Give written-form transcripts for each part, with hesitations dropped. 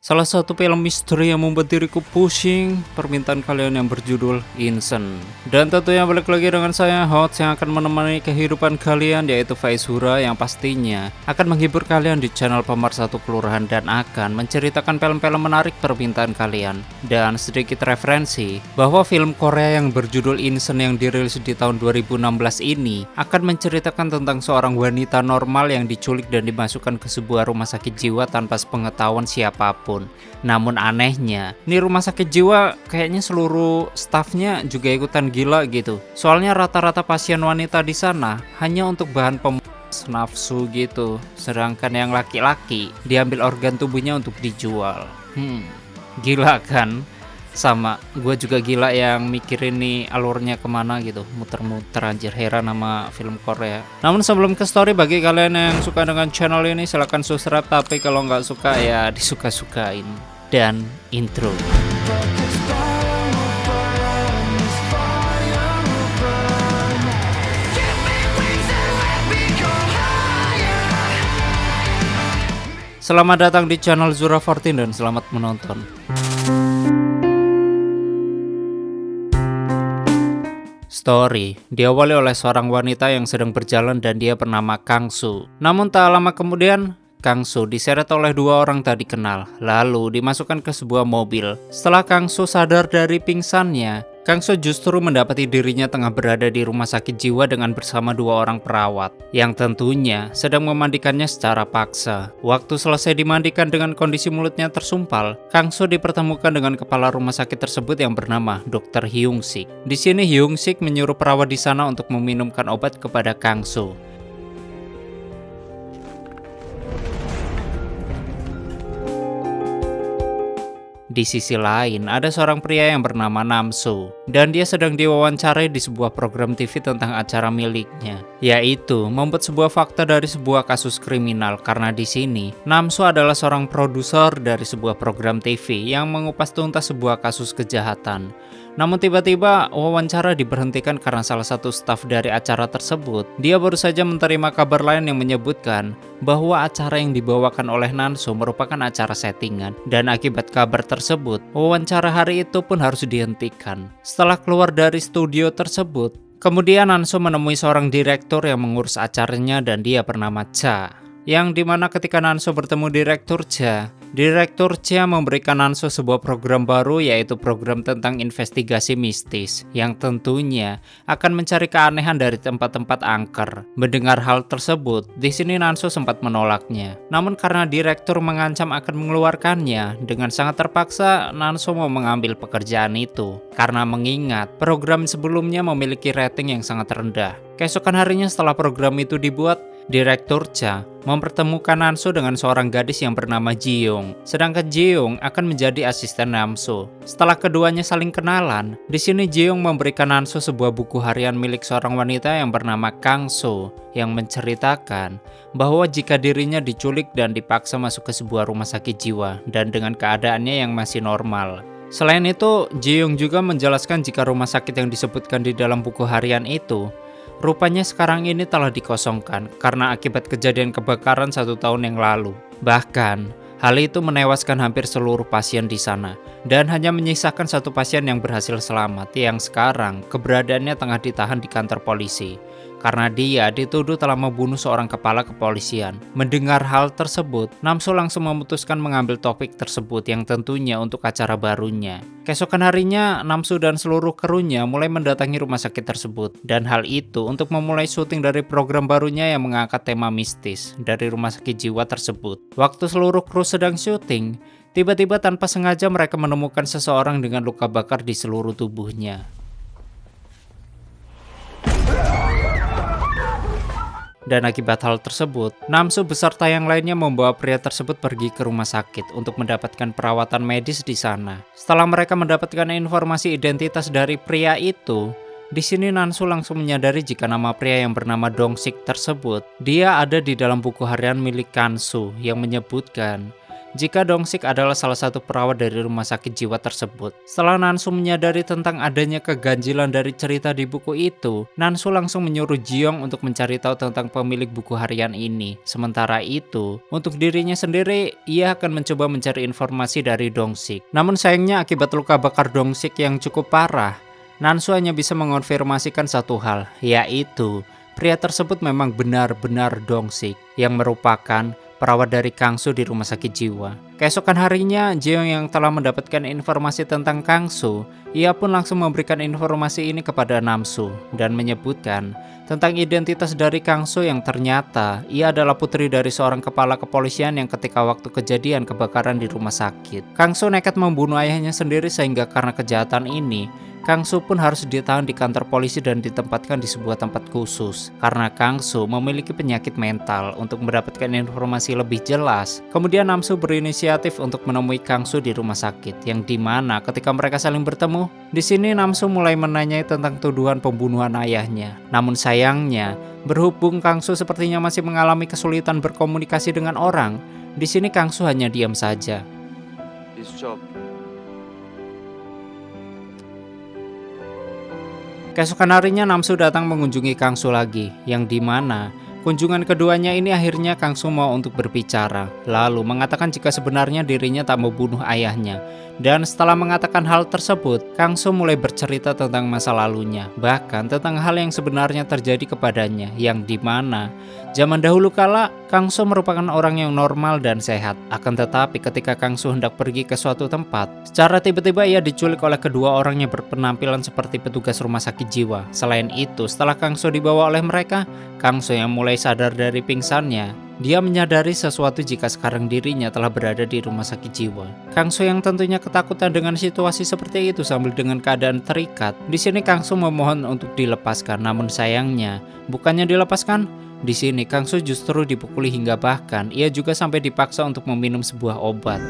Salah satu film misteri yang membuat diriku pusing, permintaan kalian yang berjudul Insen. Dan tentunya balik lagi dengan saya, Hots, yang akan menemani kehidupan kalian, yaitu Faiz Hura, yang pastinya akan menghibur kalian di channel Pemersatu Kelurahan dan akan menceritakan film-film menarik permintaan kalian. Dan sedikit referensi, bahwa film Korea yang berjudul Insen yang dirilis di tahun 2016 ini akan menceritakan tentang seorang wanita normal yang diculik dan dimasukkan ke sebuah rumah sakit jiwa tanpa sepengetahuan siapapun. Namun anehnya, nih rumah sakit jiwa kayaknya seluruh stafnya juga ikutan gila gitu. Soalnya rata-rata pasien wanita di sana hanya untuk bahan pemuas nafsu gitu. Sedangkan yang laki-laki diambil organ tubuhnya untuk dijual. Gila kan? Sama, gue juga gila yang mikirin nih alurnya kemana gitu. Muter-muter anjir, heran sama film Korea. Namun sebelum ke story, bagi kalian yang suka dengan channel ini silahkan subscribe. Tapi kalau nggak suka ya disuka-sukain. Dan intro. Selamat datang di channel Zura 14 dan selamat menonton. Story diawali oleh seorang wanita yang sedang berjalan dan dia bernama Kang Su. Namun tak lama kemudian, Kang Su diseret oleh dua orang tak dikenal, lalu dimasukkan ke sebuah mobil. Setelah Kang Su sadar dari pingsannya, Kang Su justru mendapati dirinya tengah berada di rumah sakit jiwa dengan bersama dua orang perawat, yang tentunya sedang memandikannya secara paksa. Waktu selesai dimandikan dengan kondisi mulutnya tersumpal, Kang Su dipertemukan dengan kepala rumah sakit tersebut yang bernama Dr. Hyung Sik. Di sini Hyung Sik menyuruh perawat di sana untuk meminumkan obat kepada Kang Su. Di sisi lain, ada seorang pria yang bernama Namsu, dan dia sedang diwawancarai di sebuah program TV tentang acara miliknya, yaitu membuat sebuah fakta dari sebuah kasus kriminal. Karena di sini, Namsu adalah seorang produser dari sebuah program TV yang mengupas tuntas sebuah kasus kejahatan. Namun tiba-tiba wawancara diberhentikan karena salah satu staf dari acara tersebut. Dia baru saja menerima kabar lain yang menyebutkan bahwa acara yang dibawakan oleh Namsu merupakan acara settingan, dan akibat kabar tersebut, wawancara hari itu pun harus dihentikan. Setelah keluar dari studio tersebut, kemudian Namsu menemui seorang direktur yang mengurus acaranya dan dia bernama Cha. Yang dimana ketika Namsu bertemu Direktur Cha memberikan Namsu sebuah program baru, yaitu program tentang investigasi mistis yang tentunya akan mencari keanehan dari tempat-tempat angker. Mendengar hal tersebut, di sini Namsu sempat menolaknya. Namun karena direktur mengancam akan mengeluarkannya, dengan sangat terpaksa Namsu mau mengambil pekerjaan itu karena mengingat program sebelumnya memiliki rating yang sangat rendah. Keesokan harinya setelah program itu dibuat, Direktur Cha mempertemukan Namsu dengan seorang gadis yang bernama Ji-young. Sedangkan Ji-young akan menjadi asisten Namsu. Setelah keduanya saling kenalan, di sini Ji-young memberikan Namsu sebuah buku harian milik seorang wanita yang bernama Kang So, yang menceritakan bahwa jika dirinya diculik dan dipaksa masuk ke sebuah rumah sakit jiwa dan dengan keadaannya yang masih normal. Selain itu, Ji-young juga menjelaskan jika rumah sakit yang disebutkan di dalam buku harian itu rupanya sekarang ini telah dikosongkan karena akibat kejadian kebakaran 1 tahun yang lalu. Bahkan, hal itu menewaskan hampir seluruh pasien di sana dan hanya menyisakan satu pasien yang berhasil selamat yang sekarang keberadaannya tengah ditahan di kantor polisi karena dia dituduh telah membunuh seorang kepala kepolisian. Mendengar hal tersebut, Namsu langsung memutuskan mengambil topik tersebut yang tentunya untuk acara barunya. Keesokan harinya, Namsu dan seluruh krunya mulai mendatangi rumah sakit tersebut, dan hal itu untuk memulai syuting dari program barunya yang mengangkat tema mistis dari rumah sakit jiwa tersebut. Waktu seluruh kru sedang syuting, tiba-tiba tanpa sengaja mereka menemukan seseorang dengan luka bakar di seluruh tubuhnya. Dan akibat hal tersebut, Namsu beserta yang lainnya membawa pria tersebut pergi ke rumah sakit untuk mendapatkan perawatan medis di sana. Setelah mereka mendapatkan informasi identitas dari pria itu, di sini Namsu langsung menyadari jika nama pria yang bernama Dong Sik tersebut, dia ada di dalam buku harian milik Kang Su yang menyebutkan jika Dongsik adalah salah satu perawat dari rumah sakit jiwa tersebut. Setelah Nansu menyadari tentang adanya keganjilan dari cerita di buku itu, Nansu langsung menyuruh Jiong untuk mencari tahu tentang pemilik buku harian ini. Sementara itu, untuk dirinya sendiri, ia akan mencoba mencari informasi dari Dongsik. Namun sayangnya akibat luka bakar Dongsik yang cukup parah, Nansu hanya bisa mengonfirmasikan satu hal, yaitu pria tersebut memang benar-benar Dongsik yang merupakan perawat dari Kangsu di rumah sakit jiwa. Keesokan harinya, Jeong yang telah mendapatkan informasi tentang Kangsu, ia pun langsung memberikan informasi ini kepada Namsu dan menyebutkan tentang identitas dari Kangsu yang ternyata ia adalah putri dari seorang kepala kepolisian yang ketika waktu kejadian kebakaran di rumah sakit. Kangsu nekat membunuh ayahnya sendiri sehingga karena kejahatan ini, Kangsu pun harus ditahan di kantor polisi dan ditempatkan di sebuah tempat khusus. Karena Kangsu memiliki penyakit mental untuk mendapatkan informasi lebih jelas. Kemudian Namsu berinisiatif untuk menemui Kangsu di rumah sakit, yang dimana ketika mereka saling bertemu, di sini Namsu mulai menanyai tentang tuduhan pembunuhan ayahnya. Namun sayangnya, berhubung Kangsu sepertinya masih mengalami kesulitan berkomunikasi dengan orang, di sini Kangsu hanya diam saja. Keesokan harinya Namsu datang mengunjungi Kangsu lagi, yang dimana kunjungan keduanya ini akhirnya Kangsu mau untuk berbicara, lalu mengatakan jika sebenarnya dirinya tak membunuh ayahnya. Dan setelah mengatakan hal tersebut, Kangsu mulai bercerita tentang masa lalunya, bahkan tentang hal yang sebenarnya terjadi kepadanya, yang dimana zaman dahulu kala Kangsu merupakan orang yang normal dan sehat. Akan tetapi ketika Kangsu hendak pergi ke suatu tempat, secara tiba-tiba ia diculik oleh kedua orang yang berpenampilan seperti petugas rumah sakit jiwa. Selain itu, setelah Kangsu dibawa oleh mereka, Kangsu yang mulai sadar dari pingsannya, dia menyadari sesuatu jika sekarang dirinya telah berada di rumah sakit jiwa. Kangsu yang tentunya ketakutan dengan situasi seperti itu sambil dengan keadaan terikat. Di sini Kangsu memohon untuk dilepaskan, namun sayangnya bukannya dilepaskan. Di sini Kangsu justru dipukuli hingga bahkan ia juga sampai dipaksa untuk meminum sebuah obat.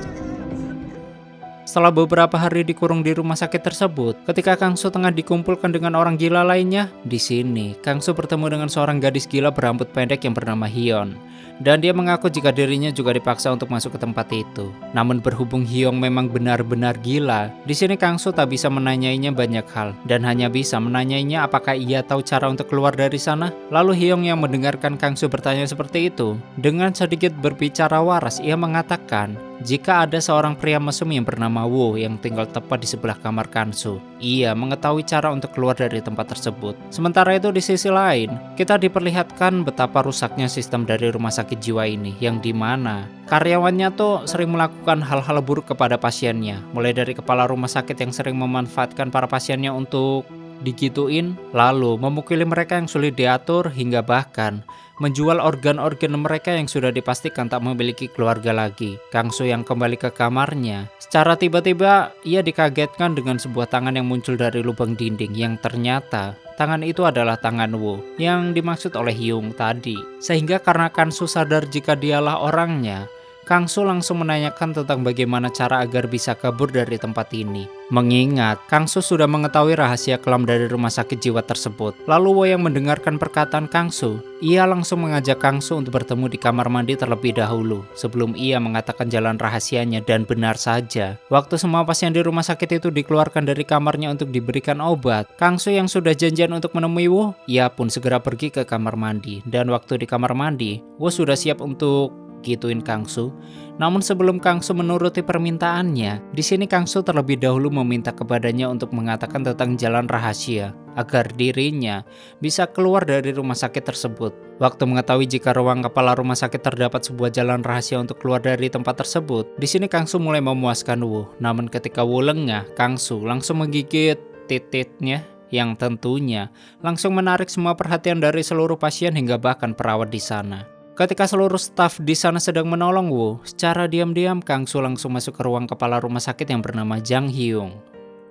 Setelah beberapa hari dikurung di rumah sakit tersebut, ketika Kangsu tengah dikumpulkan dengan orang gila lainnya, di sini Kangsu bertemu dengan seorang gadis gila berambut pendek yang bernama Hyun. Dan dia mengaku jika dirinya juga dipaksa untuk masuk ke tempat itu. Namun berhubung Hyung memang benar-benar gila, di sini Kangsu tak bisa menanyainya banyak hal dan hanya bisa menanyainya apakah ia tahu cara untuk keluar dari sana. Lalu Hyung yang mendengarkan Kangsu bertanya seperti itu, dengan sedikit berbicara waras ia mengatakan jika ada seorang pria mesum yang bernama Wo yang tinggal tepat di sebelah kamar Kangsu, ia mengetahui cara untuk keluar dari tempat tersebut. Sementara itu di sisi lain, kita diperlihatkan betapa rusaknya sistem dari rumah sakit jiwa ini, yang dimana karyawannya tuh sering melakukan hal-hal buruk kepada pasiennya, mulai dari kepala rumah sakit yang sering memanfaatkan para pasiennya untuk digituin, lalu memukuli mereka yang sulit diatur, hingga bahkan menjual organ-organ mereka yang sudah dipastikan tak memiliki keluarga lagi. Kangsu yang kembali ke kamarnya, secara tiba-tiba ia dikagetkan dengan sebuah tangan yang muncul dari lubang dinding, yang ternyata tangan itu adalah tangan Wo yang dimaksud oleh Hyung tadi. Sehingga karena Kangsu sadar jika dialah orangnya, Kangsu langsung menanyakan tentang bagaimana cara agar bisa kabur dari tempat ini. Mengingat Kangsu sudah mengetahui rahasia kelam dari rumah sakit jiwa tersebut. Lalu Wo yang mendengarkan perkataan Kangsu, ia langsung mengajak Kangsu untuk bertemu di kamar mandi terlebih dahulu sebelum ia mengatakan jalan rahasianya. Dan benar saja, waktu semua pasien di rumah sakit itu dikeluarkan dari kamarnya untuk diberikan obat, Kangsu yang sudah janjian untuk menemui Wo, ia pun segera pergi ke kamar mandi. Dan waktu di kamar mandi, Wo sudah siap untuk gituin Kangsu. Namun sebelum Kangsu menuruti permintaannya, di sini Kangsu terlebih dahulu meminta kepadanya untuk mengatakan tentang jalan rahasia agar dirinya bisa keluar dari rumah sakit tersebut. Waktu mengetahui jika ruang kepala rumah sakit terdapat sebuah jalan rahasia untuk keluar dari tempat tersebut, di sini Kangsu mulai memuaskan Wo. Namun ketika Wo lengah, Kangsu langsung menggigit titiknya, yang tentunya langsung menarik semua perhatian dari seluruh pasien hingga bahkan perawat di sana. Ketika seluruh staf di sana sedang menolong Wo, secara diam-diam Kangsu langsung masuk ke ruang kepala rumah sakit yang bernama Jang Hyung.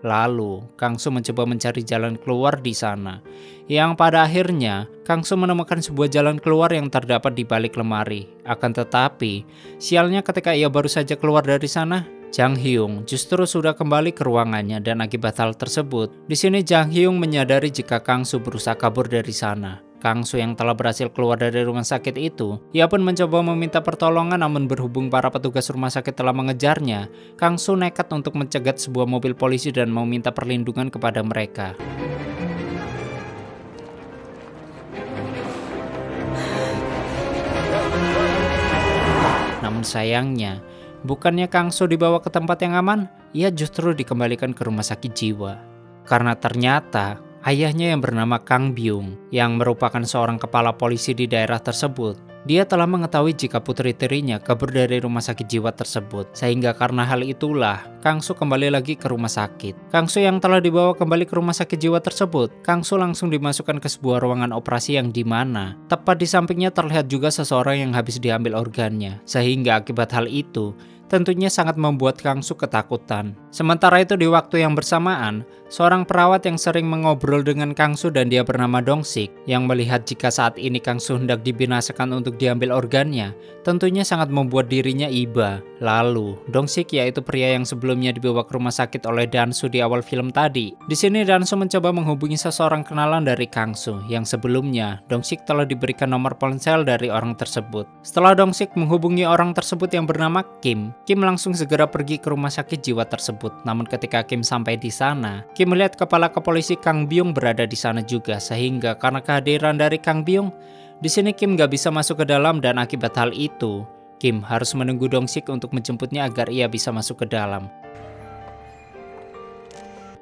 Lalu Kangsu mencoba mencari jalan keluar di sana, yang pada akhirnya Kangsu menemukan sebuah jalan keluar yang terdapat di balik lemari. Akan tetapi, sialnya ketika ia baru saja keluar dari sana, Jang Hyung justru sudah kembali ke ruangannya. Dan akibat hal tersebut, di sini Jang Hyung menyadari jika Kangsu berusaha kabur dari sana. Kang Su yang telah berhasil keluar dari rumah sakit itu, ia pun mencoba meminta pertolongan, namun berhubung para petugas rumah sakit telah mengejarnya, Kang Su nekat untuk mencegat sebuah mobil polisi dan meminta perlindungan kepada mereka. Namun sayangnya, bukannya Kang Su dibawa ke tempat yang aman, ia justru dikembalikan ke rumah sakit jiwa. Karena ternyata ayahnya yang bernama Kang Byung, yang merupakan seorang kepala polisi di daerah tersebut, dia telah mengetahui jika putri tirinya kabur dari rumah sakit jiwa tersebut. Sehingga karena hal itulah, Kang Su kembali lagi ke rumah sakit. Kang Su yang telah dibawa kembali ke rumah sakit jiwa tersebut, Kang Su langsung dimasukkan ke sebuah ruangan operasi yang dimana tepat di sampingnya terlihat juga seseorang yang habis diambil organnya. Sehingga akibat hal itu, tentunya sangat membuat Kang Su ketakutan. Sementara itu di waktu yang bersamaan, seorang perawat yang sering mengobrol dengan Kang Su dan dia bernama Dong Sik, yang melihat jika saat ini Kang Su hendak dibinasakan untuk diambil organnya, tentunya sangat membuat dirinya iba. Lalu, Dong Sik yaitu pria yang sebelumnya dibawa ke rumah sakit oleh Dan Su di awal film tadi. Di sini Dan Su mencoba menghubungi seseorang kenalan dari Kang Su, yang sebelumnya Dong Sik telah diberikan nomor ponsel dari orang tersebut. Setelah Dong Sik menghubungi orang tersebut yang bernama Kim langsung segera pergi ke rumah sakit jiwa tersebut. Namun ketika Kim sampai di sana, Kim melihat kepala kepolisi Kang Byung berada di sana juga, sehingga karena kehadiran dari Kang Byung, di sini Kim gak bisa masuk ke dalam dan akibat hal itu, Kim harus menunggu Dong Sik untuk menjemputnya agar ia bisa masuk ke dalam.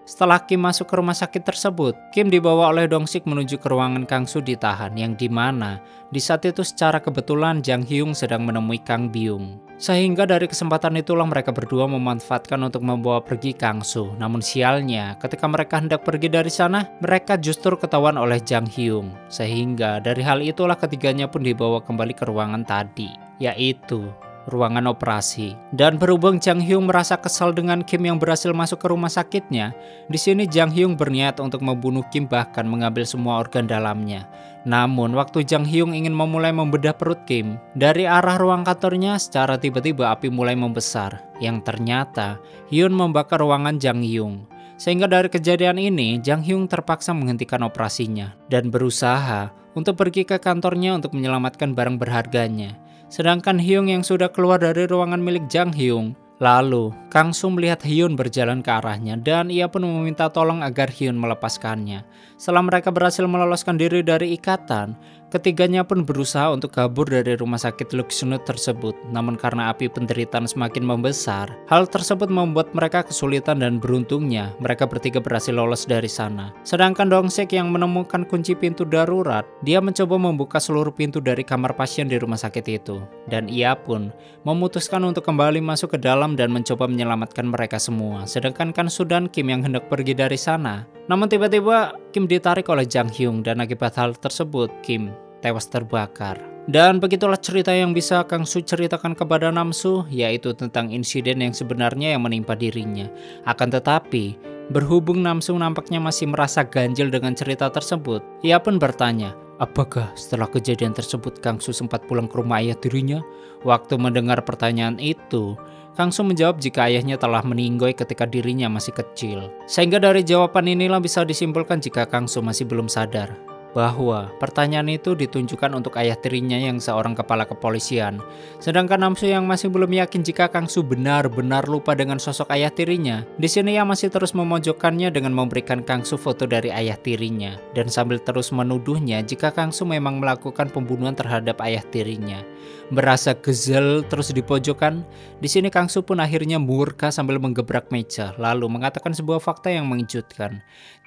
Setelah Kim masuk ke rumah sakit tersebut, Kim dibawa oleh Dong Sik menuju ke ruangan Kang Su ditahan, yang dimana di saat itu secara kebetulan Jang Hyung sedang menemui Kang Byung. Sehingga dari kesempatan itulah mereka berdua memanfaatkan untuk membawa pergi Kang Su. Namun sialnya, ketika mereka hendak pergi dari sana, mereka justru ketahuan oleh Jang Hyung. Sehingga dari hal itulah ketiganya pun dibawa kembali ke ruangan tadi, yaitu ruangan operasi. Dan berhubung Jang Hyung merasa kesal dengan Kim yang berhasil masuk ke rumah sakitnya, di sini Jang Hyung berniat untuk membunuh Kim, bahkan mengambil semua organ dalamnya. Namun waktu Jang Hyung ingin memulai membedah perut Kim, dari arah ruang kantornya secara tiba-tiba api mulai membesar, yang ternyata Hyun membakar ruangan Jang Hyung. Sehingga dari kejadian ini, Jang Hyung terpaksa menghentikan operasinya dan berusaha untuk pergi ke kantornya untuk menyelamatkan barang berharganya. Sedangkan Hyung yang sudah keluar dari ruangan milik Jang Hyung. Lalu, Kang Su melihat Hyun berjalan ke arahnya dan ia pun meminta tolong agar Hyun melepaskannya. Setelah mereka berhasil meloloskan diri dari ikatan, ketiganya pun berusaha untuk kabur dari rumah sakit Luxnut tersebut. Namun karena api penderitaan semakin membesar, hal tersebut membuat mereka kesulitan dan beruntungnya mereka bertiga berhasil lolos dari sana. Sedangkan Dong Sik yang menemukan kunci pintu darurat, dia mencoba membuka seluruh pintu dari kamar pasien di rumah sakit itu. Dan ia pun memutuskan untuk kembali masuk ke dalam dan mencoba menyelamatkan mereka semua. Sedangkan Kang Su dan Kim yang hendak pergi dari sana. Namun tiba-tiba Kim ditarik oleh Jang Hyung dan akibat hal tersebut Kim tewas terbakar. Dan begitulah cerita yang bisa Kang Su ceritakan kepada Namsu, yaitu tentang insiden yang sebenarnya yang menimpa dirinya. Akan tetapi, berhubung Namsu nampaknya masih merasa ganjil dengan cerita tersebut, ia pun bertanya, apakah setelah kejadian tersebut Kang Su sempat pulang ke rumah ayah tirinya? Waktu mendengar pertanyaan itu, Kang Su menjawab jika ayahnya telah meninggoy ketika dirinya masih kecil. Sehingga dari jawaban inilah bisa disimpulkan jika Kang Su masih belum sadar bahwa pertanyaan itu ditunjukkan untuk ayah tirinya yang seorang kepala kepolisian. Sedangkan Namsu yang masih belum yakin jika Kang Su benar-benar lupa dengan sosok ayah tirinya. Di sini ia masih terus memojokkannya dengan memberikan Kang Su foto dari ayah tirinya dan sambil terus menuduhnya jika Kang Su memang melakukan pembunuhan terhadap ayah tirinya. Merasa kesal terus di pojokan, di sini Kang Su pun akhirnya murka sambil menggebrak meja lalu mengatakan sebuah fakta yang mengejutkan.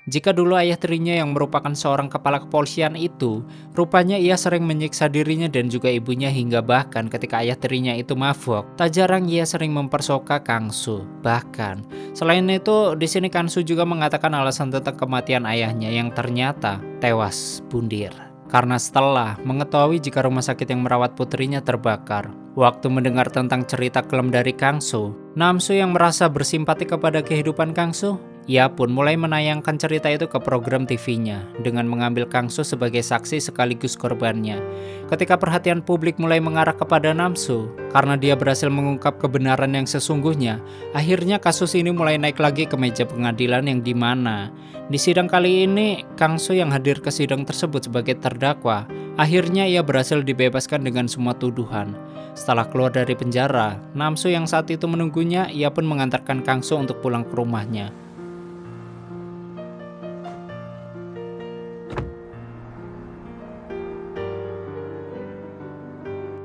Jika dulu ayah tirinya yang merupakan seorang kepala kepolisian itu, rupanya ia sering menyiksa dirinya dan juga ibunya hingga bahkan ketika ayah tirinya itu mabuk, tak jarang ia sering memperkosa Kang Su. Bahkan, selain itu, di sini Kang Su juga mengatakan alasan tentang kematian ayahnya yang ternyata tewas bundir. Karena setelah mengetahui jika rumah sakit yang merawat putrinya terbakar. Waktu mendengar tentang cerita kelam dari Kang Su, Namsu yang merasa bersimpati kepada kehidupan Kang Su, Ia pun mulai menayangkan cerita itu ke program TV-nya dengan mengambil Kangso sebagai saksi sekaligus korbannya. Ketika perhatian publik mulai mengarah kepada Namsu karena dia berhasil mengungkap kebenaran yang sesungguhnya, akhirnya kasus ini mulai naik lagi ke meja pengadilan yang dimana di sidang kali ini Kangso yang hadir ke sidang tersebut sebagai terdakwa. Akhirnya ia berhasil dibebaskan dengan semua tuduhan. Setelah keluar dari penjara, Namsu yang saat itu menunggunya, ia pun mengantarkan Kangso untuk pulang ke rumahnya.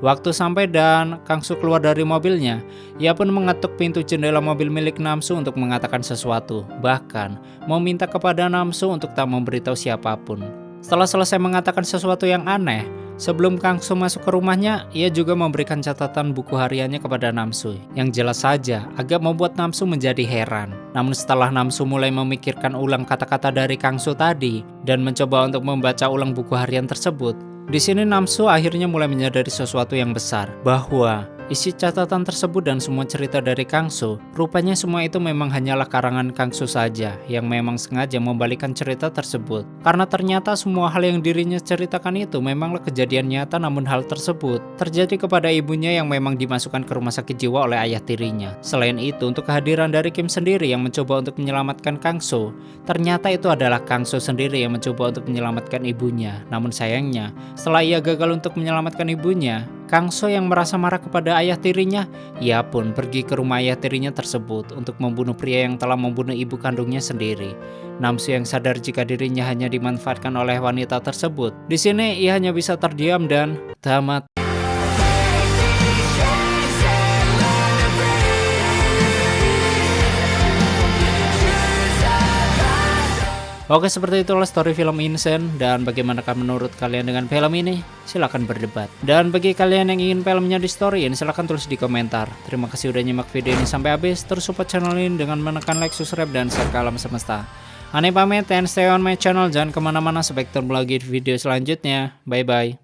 Waktu sampai dan Kangsu keluar dari mobilnya, ia pun mengetuk pintu jendela mobil milik Namsu untuk mengatakan sesuatu, bahkan meminta kepada Namsu untuk tak memberitahu siapapun. Setelah selesai mengatakan sesuatu yang aneh, sebelum Kangsu masuk ke rumahnya, ia juga memberikan catatan buku hariannya kepada Namsu, yang jelas saja agak membuat Namsu menjadi heran. Namun setelah Namsu mulai memikirkan ulang kata-kata dari Kangsu tadi, dan mencoba untuk membaca ulang buku harian tersebut, di sini Namsu akhirnya mulai menyadari sesuatu yang besar, bahwa isi catatan tersebut dan semua cerita dari Kangsu, rupanya semua itu memang hanyalah karangan Kangsu saja yang memang sengaja membalikkan cerita tersebut. Karena ternyata semua hal yang dirinya ceritakan itu memanglah kejadian nyata, namun hal tersebut terjadi kepada ibunya yang memang dimasukkan ke rumah sakit jiwa oleh ayah tirinya. Selain itu, untuk kehadiran dari Kim sendiri yang mencoba untuk menyelamatkan Kangsu, ternyata itu adalah Kangsu sendiri yang mencoba untuk menyelamatkan ibunya. Namun sayangnya, setelah ia gagal untuk menyelamatkan ibunya, Kangso yang merasa marah kepada ayah tirinya, ia pun pergi ke rumah ayah tirinya tersebut untuk membunuh pria yang telah membunuh ibu kandungnya sendiri. Namsu yang sadar jika dirinya hanya dimanfaatkan oleh wanita tersebut, di sini ia hanya bisa terdiam dan tamat. Oke, seperti itulah story film Insane. Dan bagaimanakah menurut kalian dengan film ini? Silahkan berdebat. Dan bagi kalian yang ingin filmnya di storyin, silahkan tulis di komentar. Terima kasih udah nyimak video ini sampai habis. Terus support channel ini dengan menekan like, subscribe, dan share ke alam semesta. Aneh pamit and stay on my channel. Jangan kemana-mana, sampai ketemu lagi di video selanjutnya. Bye-bye.